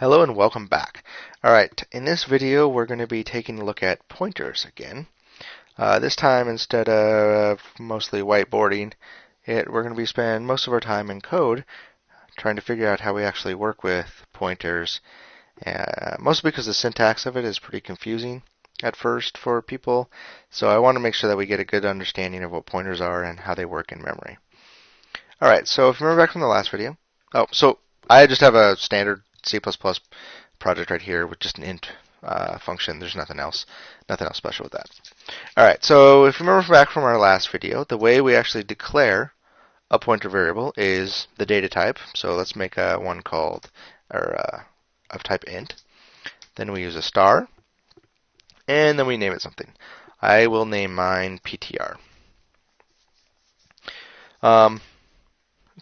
Hello and welcome back. Alright, in this video we're going to be taking a look at pointers again. This time, instead of mostly whiteboarding, we're going to be spending most of our time in code trying to figure out how we actually work with pointers, mostly because the syntax of it is pretty confusing at first for people, so I want to make sure that we get a good understanding of what pointers are and how they work in memory. Alright, so if you remember back from the last video, so I just have a standard C++ project right here with just an int function. There's nothing else special with that. Alright, so if you remember back from our last video, the way we actually declare a pointer variable is the data type. So let's make one called, of type int. Then we use a star, and then we name it something. I will name mine PTR.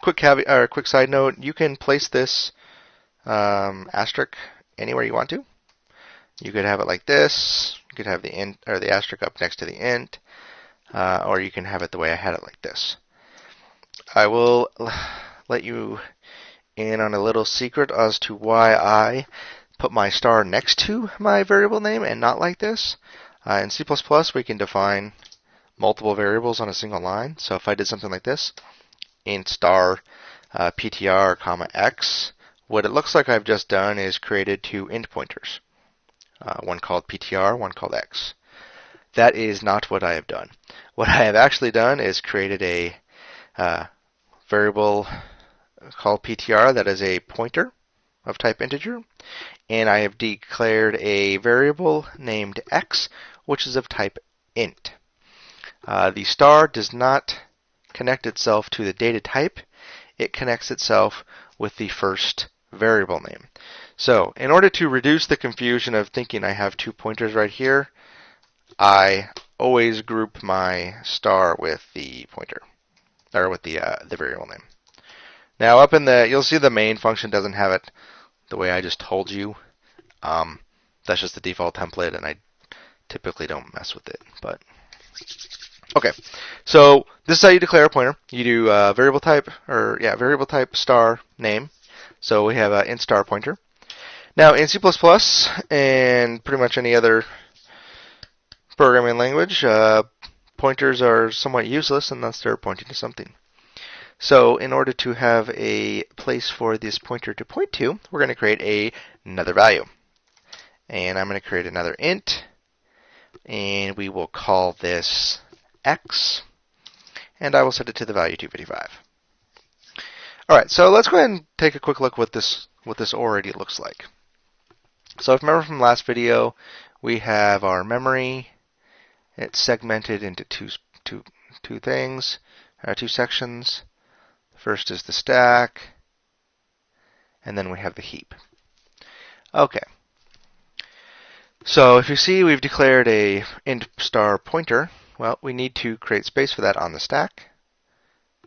Quick caveat, or quick side note: you can place this asterisk anywhere you want to. You could have it like this. You could have the int or the asterisk up next to the int, or you can have it the way I had it, like this. I will let you in on a little secret as to why I put my star next to my variable name and not like this. In C++, we can define multiple variables on a single line. So if I did something like this, int star ptr comma x, what it looks like I've just done is created two int pointers, one called ptr, one called x. That is not what I have done. What I have actually done is created a variable called ptr that is a pointer of type integer, and I have declared a variable named x, which is of type int. The star does not connect itself to the data type. It connects itself with the first variable name. So in order to reduce the confusion of thinking I have two pointers right here, I always group my star with the pointer, or with the variable name. Now up in you'll see the main function doesn't have it the way I just told you. That's just the default template, and I typically don't mess with it. But okay, so this is how you declare a pointer. You do variable type star name. So we have an int star pointer. Now in C++ and pretty much any other programming language, pointers are somewhat useless unless they're pointing to something. So in order to have a place for this pointer to point to, we're going to create another value. And I'm going to create another int, and we will call this x, and I will set it to the value 255. Alright, so let's go ahead and take a quick look what this already looks like. So if you remember from last video, we have our memory. It's segmented into two things, two sections. First is the stack, and then we have the heap. Okay. So if you see, we've declared a int star pointer. Well, we need to create space for that on the stack.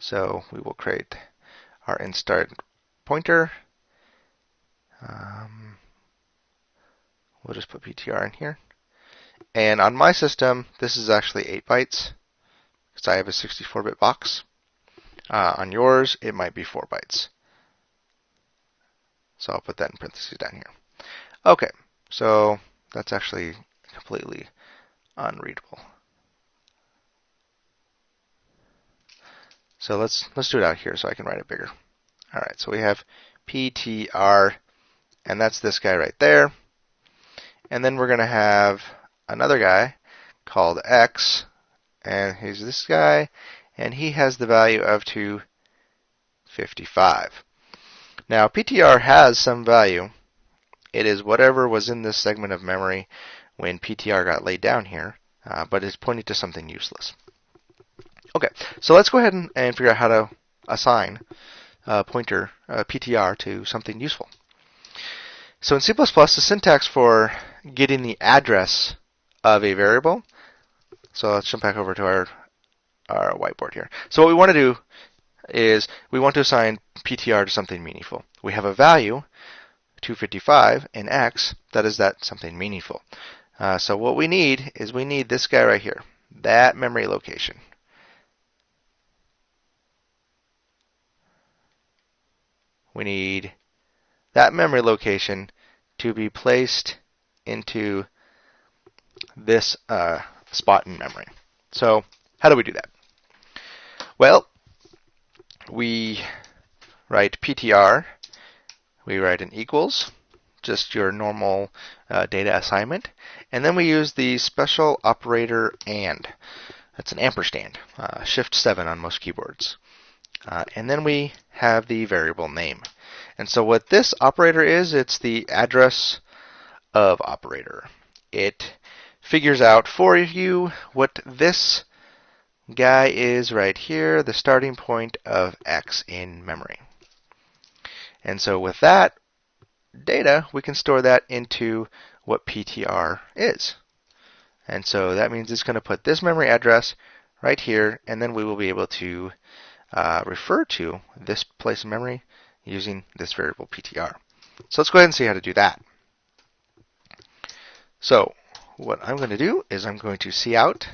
So we will create our int star pointer. We'll just put ptr in here. And on my system, this is actually 8 bytes, because I have a 64-bit box. On yours, it might be 4 bytes. So I'll put that in parentheses down here. Okay, so that's actually completely unreadable. So let's do it out here so I can write it bigger. All right, so we have ptr, and that's this guy right there. And then we're going to have another guy called x, and he's this guy, and he has the value of 255. Now ptr has some value. It is whatever was in this segment of memory when ptr got laid down here, but it's pointing to something useless. Okay, so let's go ahead and figure out how to assign a pointer, ptr, to something useful. So in C++, the syntax for getting the address of a variable, so let's jump back over to our whiteboard here. So what we want to do is we want to assign ptr to something meaningful. We have a value, 255, in x, that is something meaningful. So what we need is this guy right here, that memory location. We need that memory location to be placed into this spot in memory. So how do we do that? Well, we write PTR, we write an equals, just your normal data assignment, and then we use the special operator AND. That's an ampersand, Shift 7 on most keyboards. And then we have the variable name. And so what this operator is, it's the address of operator. It figures out for you what this guy is right here, the starting point of X in memory. And so with that data, we can store that into what PTR is. And so that means it's going to put this memory address right here, and then we will be able to refer to this place in memory using this variable PTR. So let's go ahead and see how to do that. So what I'm going to do is I'm going to cout,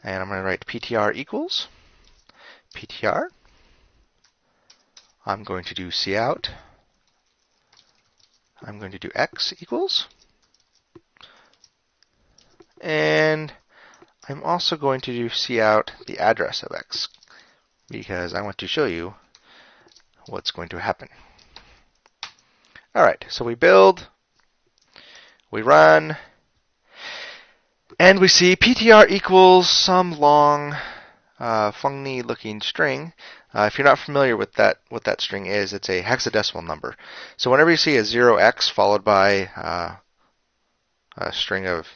and I'm going to write PTR equals PTR. I'm going to do cout. I'm going to do X equals. And I'm also going to do cout the address of X, because I want to show you what's going to happen. Alright, so we build, we run, and we see PTR equals some long, funny looking string. If you're not familiar with what that string is, it's a hexadecimal number. So whenever you see a 0x followed by a string of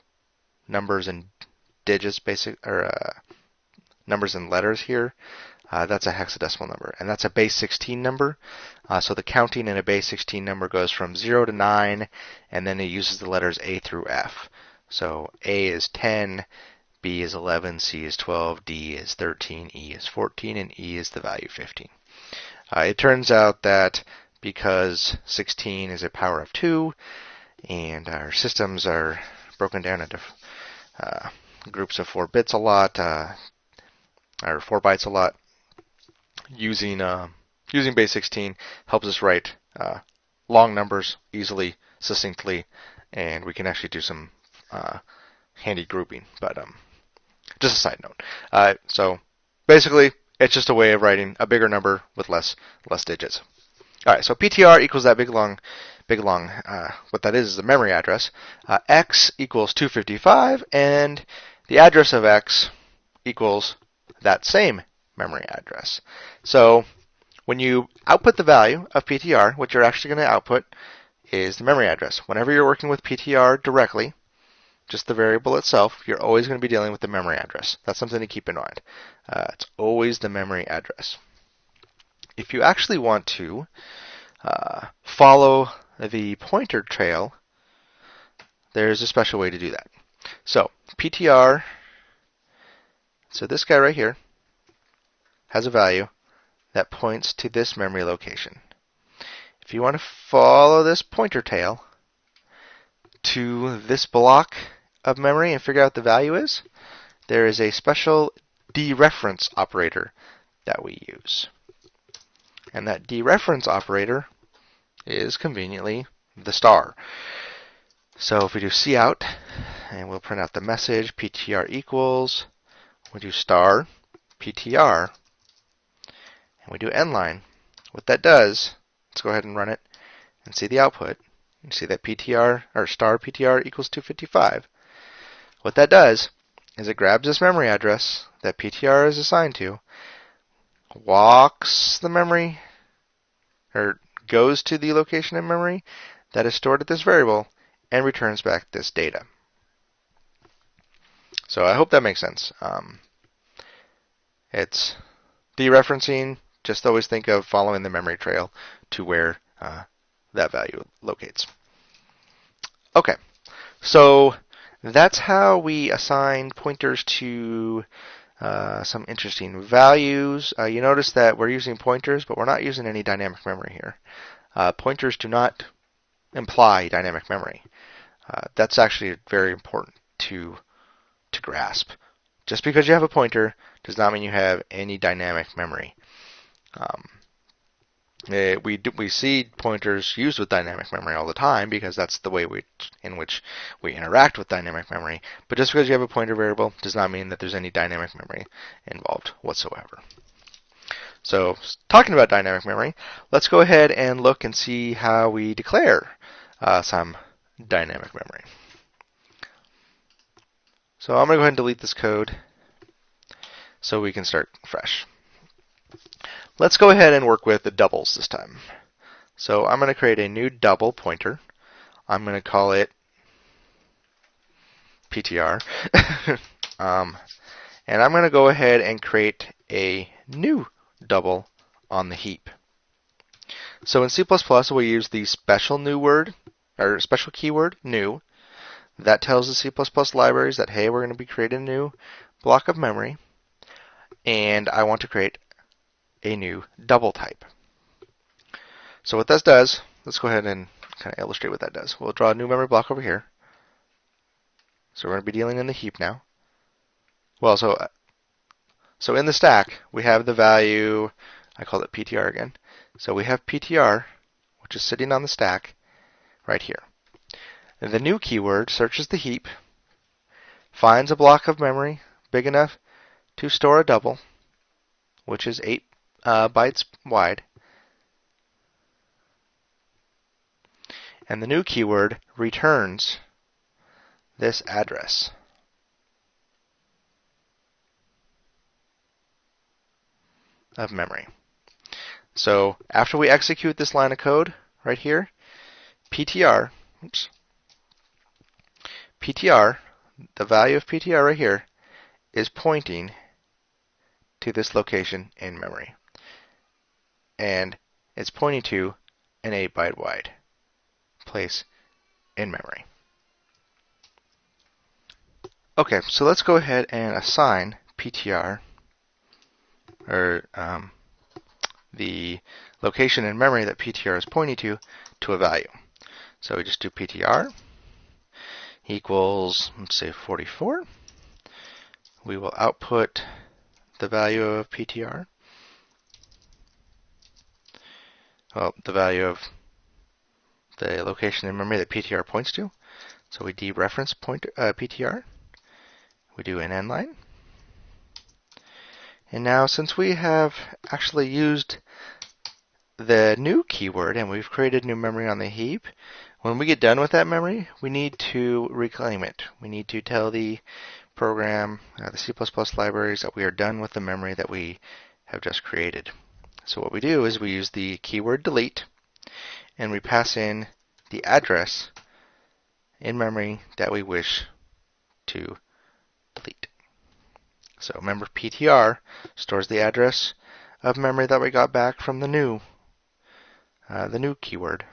numbers and digits, numbers and letters here, that's a hexadecimal number, and that's a base 16 number. So the counting in a base 16 number goes from 0 to 9, and then it uses the letters A through F. So A is 10, B is 11, C is 12, D is 13, E is 14, and E is the value 15. It turns out that because 16 is a power of 2, and our systems are broken down into groups of 4 bits a lot, or 4 bytes a lot, using base 16 helps us write long numbers easily, succinctly, and we can actually do some handy grouping. But just a side note. So basically, it's just a way of writing a bigger number with less digits. All right, so PTR equals that big long. What that is the memory address. X equals 255, and the address of X equals that same memory address. So when you output the value of PTR, what you're actually going to output is the memory address. Whenever you're working with PTR directly, just the variable itself, you're always going to be dealing with the memory address. That's something to keep in mind. It's always the memory address. If you actually want to follow the pointer trail, there's a special way to do that. So PTR, so this guy right here has a value that points to this memory location. If you want to follow this pointer tail to this block of memory and figure out what the value is, there is a special dereference operator that we use. And that dereference operator is conveniently the star. So if we do cout, and we'll print out the message, PTR equals, we do star, PTR, and we do endline. What that does, let's go ahead and run it and see the output. You see that PTR, or star PTR equals 255. What that does is it grabs this memory address that PTR is assigned to, walks the memory, or goes to the location in memory that is stored at this variable, and returns back this data. So I hope that makes sense. It's dereferencing. Just always think of following the memory trail to where that value locates. Okay, so that's how we assign pointers to some interesting values. You notice that we're using pointers, but we're not using any dynamic memory here. Pointers do not imply dynamic memory. That's actually very important to grasp. Just because you have a pointer does not mean you have any dynamic memory. We see pointers used with dynamic memory all the time because that's the way in which we interact with dynamic memory. But just because you have a pointer variable does not mean that there's any dynamic memory involved whatsoever. So, talking about dynamic memory, let's go ahead and look and see how we declare some dynamic memory. So I'm going to go ahead and delete this code so we can start fresh. Let's go ahead and work with the doubles this time. So I'm going to create a new double pointer. I'm going to call it PTR. And I'm going to go ahead and create a new double on the heap. So in C++, we use the special new word, or special keyword, new. That tells the C++ libraries that, hey, we're going to be creating a new block of memory, and I want to create a new double type. So what that does, let's go ahead and kind of illustrate what that does. We'll draw a new memory block over here. So we're going to be dealing in the heap now. Well, so in the stack, we have the value, I called it PTR again. So we have PTR, which is sitting on the stack right here. And the new keyword searches the heap, finds a block of memory big enough to store a double, which is 8 bytes wide. And the new keyword returns this address. Of memory. So after we execute this line of code right here, PTR, the value of PTR right here, is pointing to this location in memory. And it's pointing to an 8-byte wide place in memory. Okay, so let's go ahead and assign PTR, or the location in memory that PTR is pointing to a value. So we just do PTR equals, let's say, 44. We will output the value of PTR. Well, the value of the location in memory that PTR points to. So we dereference PTR. We do an end line. And now, since we have actually used the new keyword and we've created new memory on the heap, when we get done with that memory, we need to reclaim it. We need to tell the program, the C++ libraries, that we are done with the memory that we have just created. So what we do is we use the keyword delete, and we pass in the address in memory that we wish to delete. So remember, PTR stores the address of memory that we got back from the new keyword.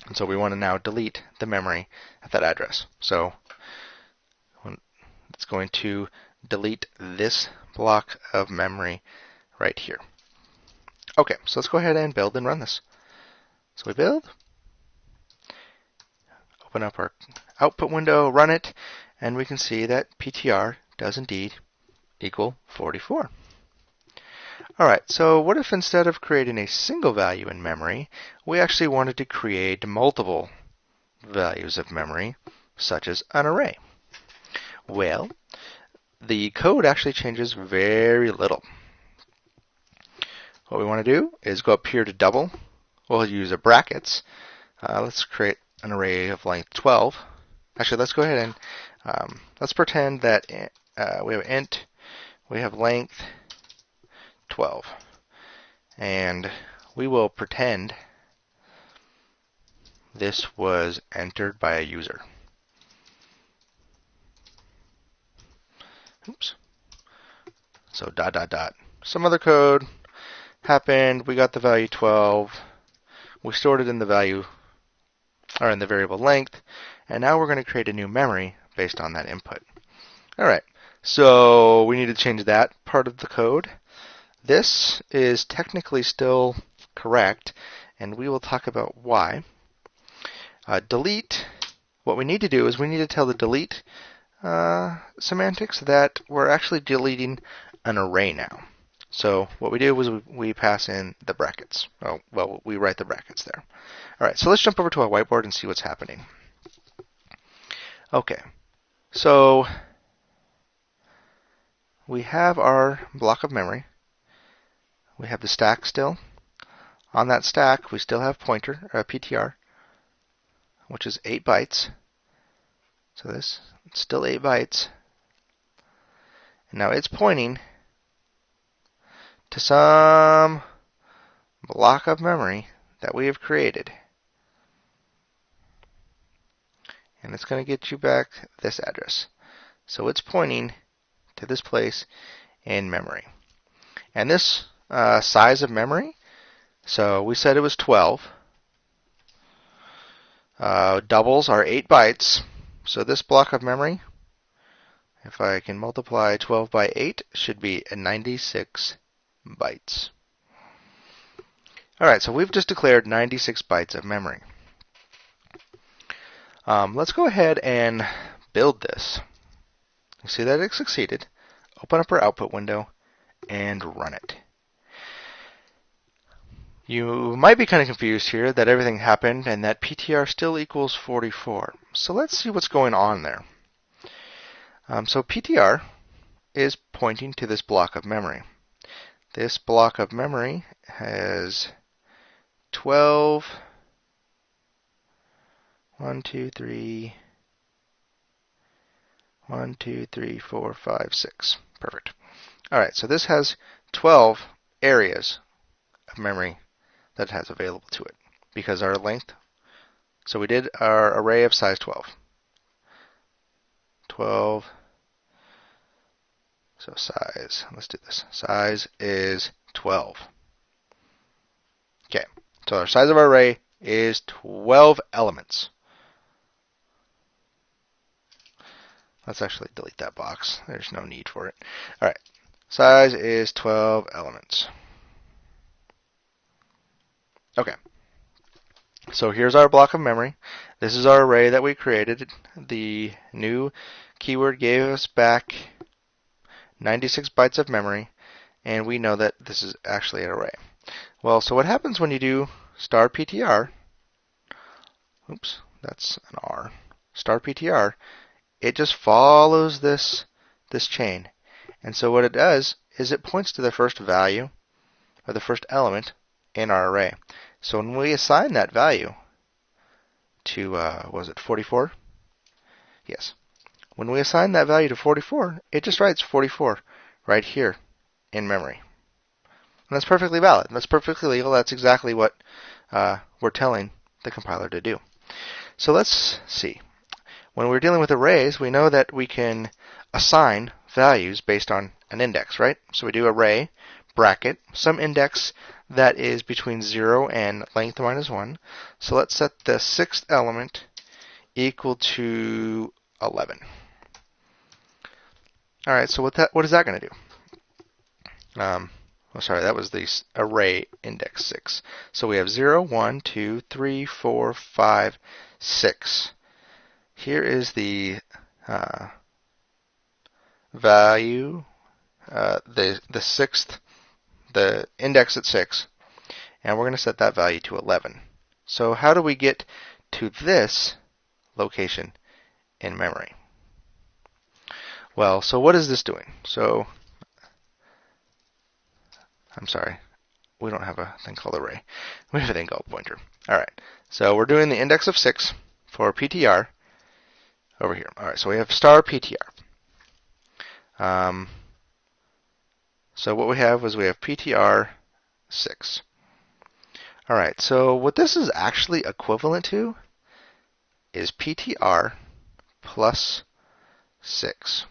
And so we want to now delete the memory at that address. So it's going to delete this block of memory right here. Okay, so let's go ahead and build and run this. So we build, open up our output window, run it, and we can see that PTR does indeed equal 44. Alright, so what if instead of creating a single value in memory, we actually wanted to create multiple values of memory, such as an array? Well, the code actually changes very little. What we want to do is go up here to double. We'll use a brackets. Let's create an array of length 12. Actually, let's go ahead and let's pretend that we have int, we have length 12. And we will pretend this was entered by a user. Oops. So ... Some other code happened. We got the value 12. We stored it in the value, or in the variable length, and now we're going to create a new memory based on that input. Alright, so we need to change that part of the code. This is technically still correct, and we will talk about why. Delete, what we need to do is we need to tell the delete semantics that we're actually deleting an array now. So what we do is we pass in the brackets. Oh, well, we write the brackets there. All right, so let's jump over to our whiteboard and see what's happening. Okay, so we have our block of memory. We have the stack still. On that stack, we still have pointer, PTR, which is 8 bytes. So this is still 8 bytes. And now it's pointing to some block of memory that we have created. And it's going to get you back this address. So it's pointing to this place in memory. And this size of memory, so we said it was 12. Doubles are 8 bytes. So this block of memory, if I can multiply 12 by 8, should be 96 bytes. Alright, so we've just declared 96 bytes of memory. Let's go ahead and build this. You see that it succeeded. Open up our output window and run it. You might be kind of confused here that everything happened and that PTR still equals 44. So let's see what's going on there. So PTR is pointing to this block of memory. This block of memory has 12, 1, 2, 3, 1, 2, 3, 4, 5, 6. Perfect. Alright, so this has 12 areas of memory that it has available to it because our length, so we did our array of size 12. 12, so size, let's do this. Size is 12. Okay, so our size of our array is 12 elements. Let's actually delete that box. There's no need for it. Alright, size is 12 elements. Okay, so here's our block of memory. This is our array that we created. The new keyword gave us back 96 bytes of memory, and we know that this is actually an array. Well, so what happens when you do star PTR, oops, that's an R, star PTR, it just follows this chain. And so what it does is it points to the first value, or the first element in our array. So when we assign that value to, was it 44? Yes. When we assign that value to 44, it just writes 44 right here in memory. And that's perfectly valid. That's perfectly legal. That's exactly what we're telling the compiler to do. So let's see. When we're dealing with arrays, we know that we can assign values based on an index, right? So we do array, bracket, some index that is between 0 and length minus 1. So let's set the 6th element equal to 11. Alright, so what is that going to do? Oh, sorry, that was the array index 6. So we have 0, 1, 2, 3, 4, 5, 6. Here is the value, the 6th, the index at 6, and we're going to set that value to 11. So how do we get to this location in memory? Well, so what is this doing? So, I'm sorry, we don't have a thing called array. We have a thing called pointer. Alright, so we're doing the index of 6 for PTR over here. Alright, so we have star PTR. So what we have was we have PTR 6. Alright, so what this is actually equivalent to is PTR plus 6.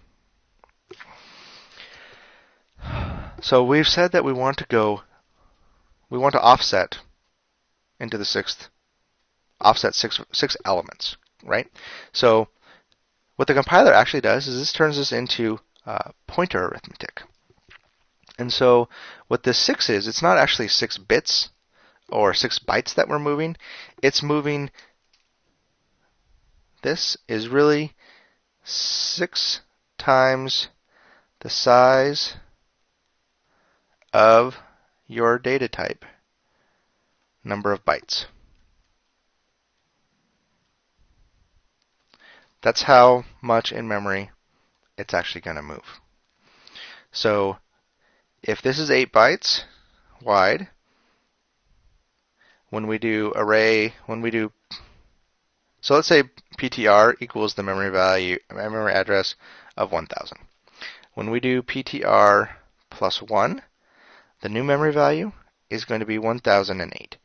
So we've said that we want to offset into the 6th, offset 6 elements, right? So what the compiler actually does is this turns this into pointer arithmetic. And so what this 6 is, it's not actually 6 bits or 6 bytes that we're moving. It's moving, this is really 6 times the size of your data type number of bytes. That's how much in memory it's actually going to move. So if this is 8 bytes wide, when we do so let's say PTR equals the memory address of 1000. When we do PTR plus 1, the new memory value is going to be 1008.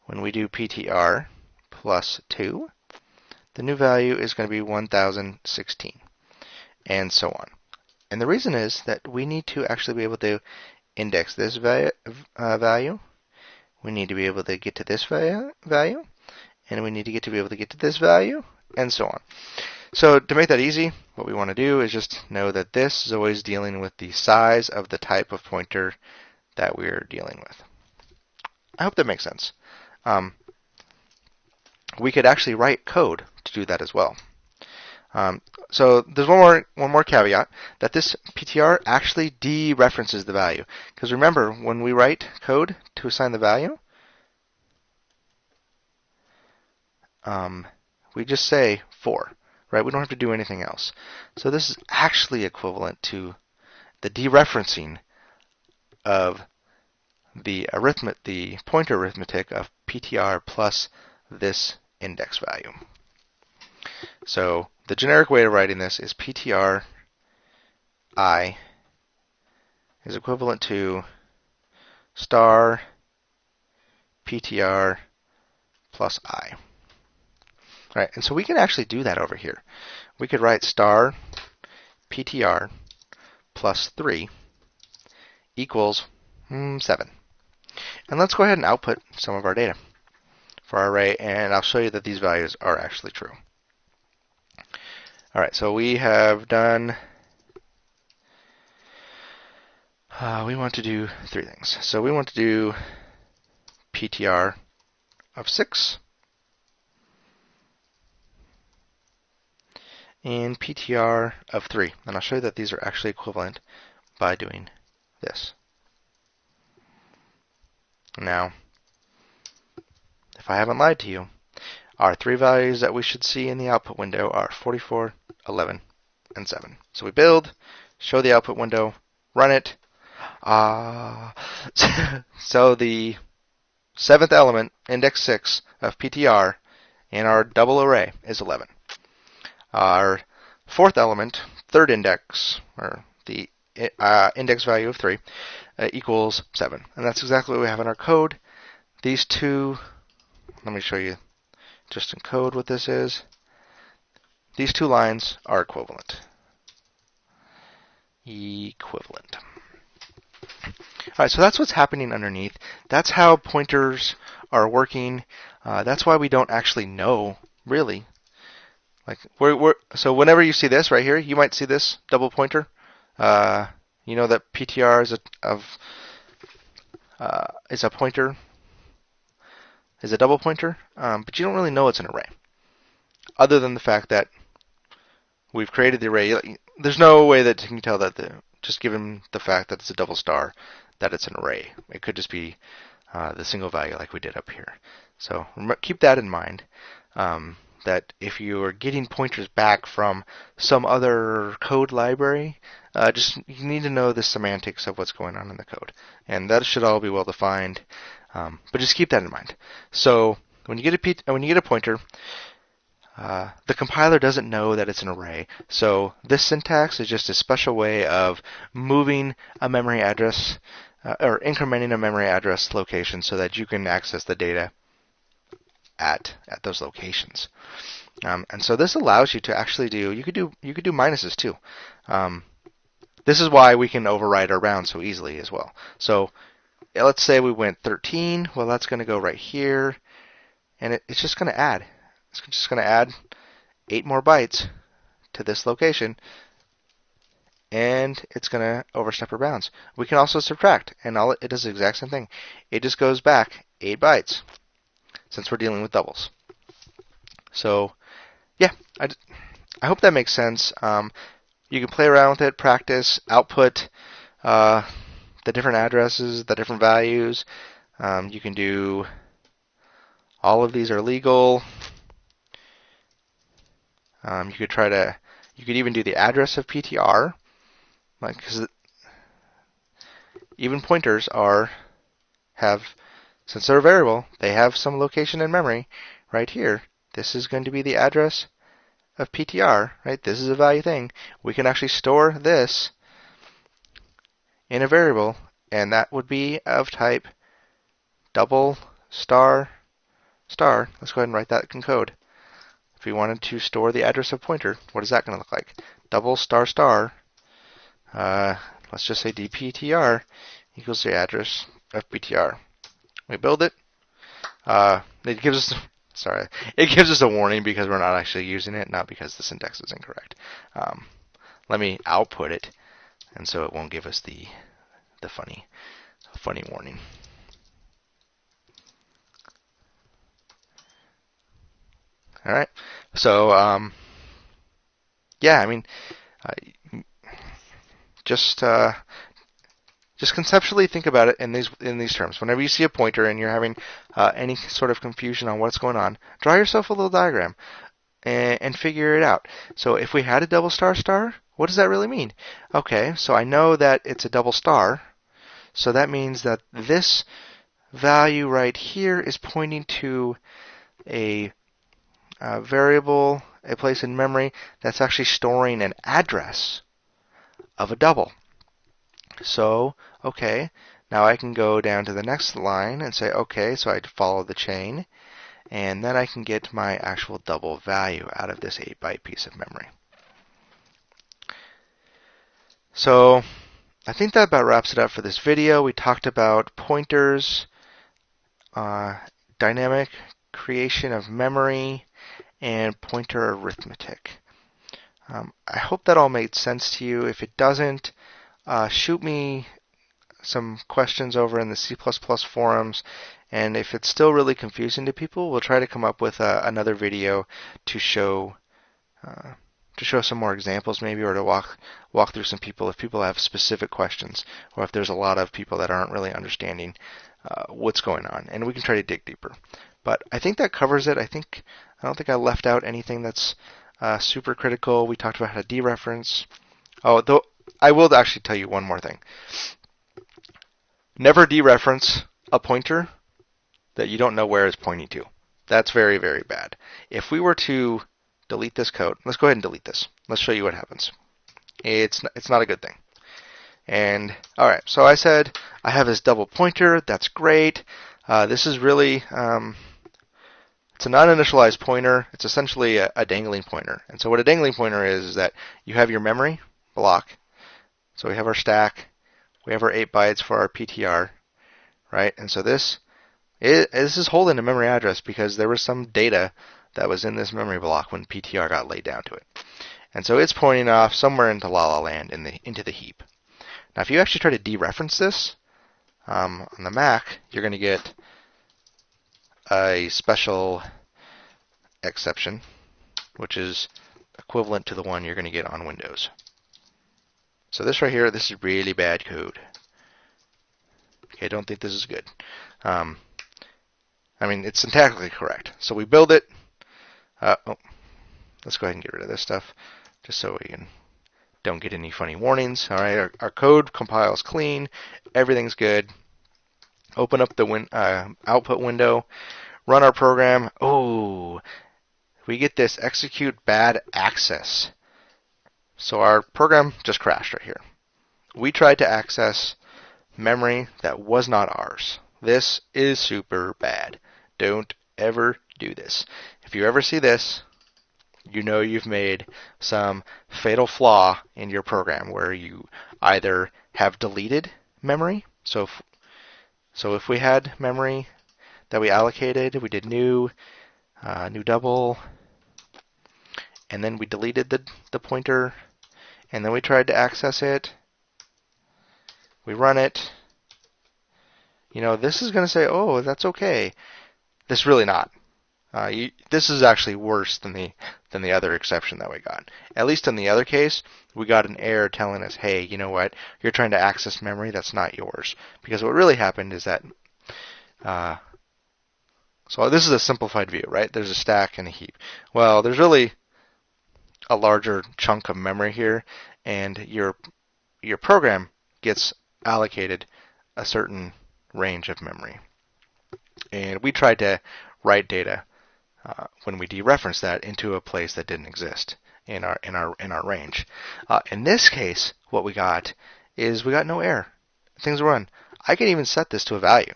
When we do PTR plus 2, the new value is going to be 1016, and so on. And the reason is that we need to actually be able to index this value. We need to be able to get to this value, and we need to be able to get to this value, and so on. So to make that easy, what we want to do is just know that this is always dealing with the size of the type of pointer that we're dealing with. I hope that makes sense. We could actually write code to do that as well. So there's one more caveat, that this PTR actually dereferences the value. Because remember, when we write code to assign the value, we just say 4, right? We don't have to do anything else. So this is actually equivalent to the dereferencing of the pointer arithmetic of PTR plus this index value. So the generic way of writing this is PTR I is equivalent to star PTR plus I. Right, and so we can actually do that over here. We could write star PTR plus 3 equals 7. And let's go ahead and output some of our data for our array, and I'll show you that these values are actually true. All right, so we have done, we want to do 3 things. So we want to do PTR of 6 and PTR of 3. And I'll show you that these are actually equivalent by doing this. Now, if I haven't lied to you, our 3 values that we should see in the output window are 44, 11, and 7. So we build, show the output window, run it. So the 7th element, index 6 of PTR, in our double array is 11. Our 4th element, 3rd index, or the index value of 3, equals 7. And that's exactly what we have in our code. These two, let me show you just in code what this is. These 2 lines are equivalent. Equivalent. Alright, so that's what's happening underneath. That's how pointers are working. That's why we don't actually know, really. Like so whenever you see this right here, you might see this double pointer. You know that PTR is a pointer, is a double pointer, but you don't really know it's an array, other than the fact that we've created the array. There's no way that you can tell that just given the fact that it's a double star, that it's an array. It could just be the single value like we did up here. So keep that in mind. That if you're getting pointers back from some other code library, you need to know the semantics of what's going on in the code, and that should all be well defined. But just keep that in mind. So when you get a pointer, the compiler doesn't know that it's an array. So this syntax is just a special way of moving a memory address or incrementing a memory address location so that you can access the data at those locations. And so this allows you to actually you could do minuses too. This is why we can override our round so easily as well. So let's say we went 13. Well, that's going to go right here, and it's just going to add. It's just going to add 8 more bytes to this location, and it's going to overstep our bounds. We can also subtract, and it does the exact same thing. It just goes back 8 bytes. Since we're dealing with doubles. So, yeah, I hope that makes sense. You can play around with it, practice, output the different addresses, the different values. You can do all of these are legal. You could even do the address of PTR, like, because even pointers since they're a variable, they have some location in memory right here. This is going to be the address of PTR, right? This is a value thing. We can actually store this in a variable, and that would be of type double star star. Let's go ahead and write that in code. If we wanted to store the address of pointer, what is that going to look like? Double star star. Let's just say dptr equals the address of PTR. We build it. It gives us a warning because we're not actually using it, not because the syntax is incorrect. Let me output it, and so it won't give us the funny warning. All right. So yeah, I mean, just conceptually think about it in these terms. Whenever you see a pointer and you're having any sort of confusion on what's going on, draw yourself a little diagram and figure it out. So if we had a double star star, what does that really mean? Okay, so I know that it's a double star, so that means that this value right here is pointing to a variable, a place in memory that's actually storing an address of a double. So, okay, now I can go down to the next line and say, okay, so I'd follow the chain, and then I can get my actual double value out of this 8-byte piece of memory. So, I think that about wraps it up for this video. We talked about pointers, dynamic creation of memory, and pointer arithmetic. I hope that all made sense to you. If it doesn't, shoot me some questions over in the C++ forums, and if it's still really confusing to people, we'll try to come up with another video to show some more examples maybe, or to walk through some people if people have specific questions, or if there's a lot of people that aren't really understanding what's going on, and we can try to dig deeper. But I think that covers it. I don't think I left out anything that's super critical. We talked about how to dereference. Oh, though I will actually tell you one more thing. Never dereference a pointer that you don't know where it's pointing to. That's very, very bad. If we were to delete this code, let's go ahead and delete this. Let's show you what happens. It's not a good thing. And all right, so I said I have this double pointer. That's great. This is really it's a non-initialized pointer. It's essentially a dangling pointer. And so what a dangling pointer is that you have your memory block. So we have our stack. We have our 8 bytes for our PTR, right? And so this is holding a memory address because there was some data that was in this memory block when PTR got laid down to it. And so it's pointing off somewhere into La La Land into the heap. Now, if you actually try to dereference this on the Mac, you're going to get a special exception, which is equivalent to the one you're going to get on Windows. So this right here, this is really bad code. Okay, don't think this is good. I mean, it's syntactically correct. So we build it. Let's go ahead and get rid of this stuff, just so we don't get any funny warnings. All right, our code compiles clean. Everything's good. Open up the output window. Run our program. Oh, we get this execute bad access. So our program just crashed right here. We tried to access memory that was not ours. This is super bad. Don't ever do this. If you ever see this, you know you've made some fatal flaw in your program where you either have deleted memory. So if we had memory that we allocated, we did new double, and then we deleted the pointer, and then we tried to access it. We run it. You know, this is going to say, oh, that's okay. This is really not. This is actually worse than the other exception that we got. At least in the other case, we got an error telling us, hey, you know what? You're trying to access memory that's not yours. Because what really happened is that, so this is a simplified view, right? There's a stack and a heap. Well, there's really a larger chunk of memory here, and your program gets allocated a certain range of memory. And we tried to write data when we dereference that into a place that didn't exist in our range. In this case, what we got is we got no error. Things run. I can even set this to a value.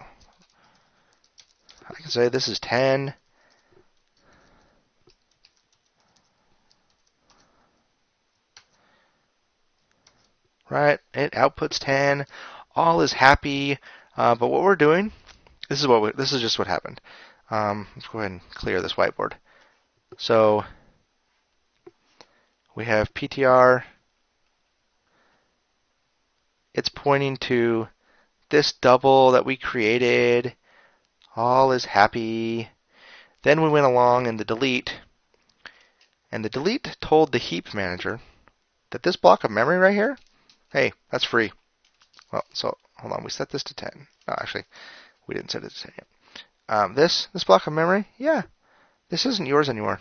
I can say this is 10. Right? It outputs 10. All is happy. But what we're doing, this is just what happened. Let's go ahead and clear this whiteboard. So we have PTR. It's pointing to this double that we created. All is happy. Then we went along in the delete, and the delete told the heap manager that this block of memory right here, hey, that's free. Well, so hold on, we set this to 10. No, actually, we didn't set it to 10 yet. This block of memory, yeah, this isn't yours anymore.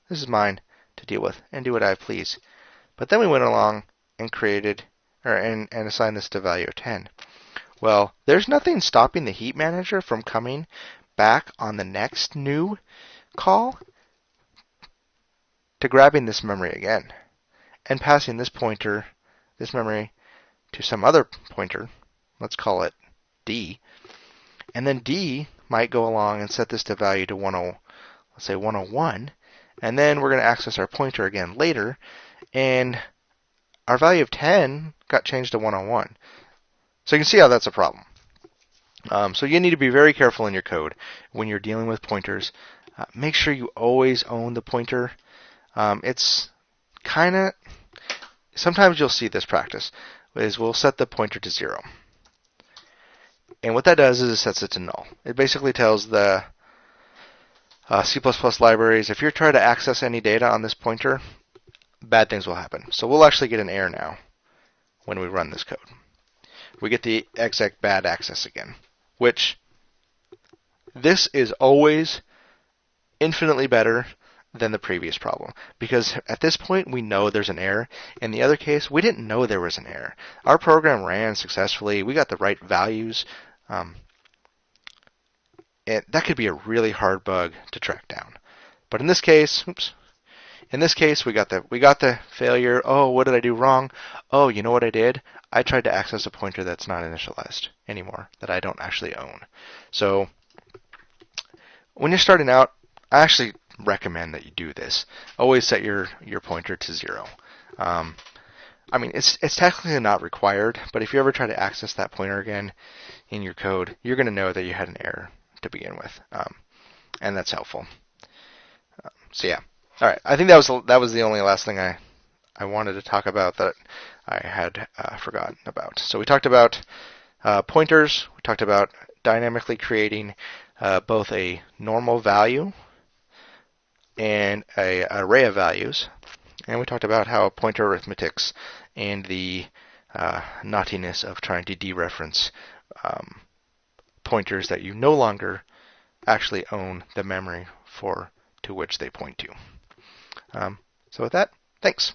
This is mine to deal with and do what I please. But then we went along and created and assigned this to value of 10. Well, there's nothing stopping the heap manager from coming back on the next new call to grabbing this memory again and passing this pointer, this memory, to some other pointer. Let's call it D. And then D might go along and set this to value to 10, let's say 101. And then we're going to access our pointer again later, and our value of 10 got changed to 101. So you can see how that's a problem. So you need to be very careful in your code when you're dealing with pointers. Make sure you always own the pointer. It's kind of, sometimes you'll see this practice, is we'll set the pointer to 0. And what that does is it sets it to null. It basically tells the C++ libraries, if you're trying to access any data on this pointer, bad things will happen. So we'll actually get an error now when we run this code. We get the exec bad access again, which this is always infinitely better than the previous problem, because at this point we know there's an error. In the other case, we didn't know there was an error. Our program ran successfully. We got the right values. And that could be a really hard bug to track down. But in this case, in this case, we got the failure. Oh, what did I do wrong? Oh, you know what I did? I tried to access a pointer that's not initialized anymore, that I don't actually own. So when you're starting out, I actually recommend that you do this. Always set your pointer to 0. I mean, it's technically not required, but if you ever try to access that pointer again in your code, you're going to know that you had an error to begin with, and that's helpful. So yeah, all right. I think that was the only last thing I wanted to talk about that I had forgotten about. So we talked about pointers. We talked about dynamically creating both a normal value and an array of values, and we talked about how pointer arithmetics and the naughtiness of trying to dereference pointers that you no longer actually own the memory to which they point to. So with that, thanks.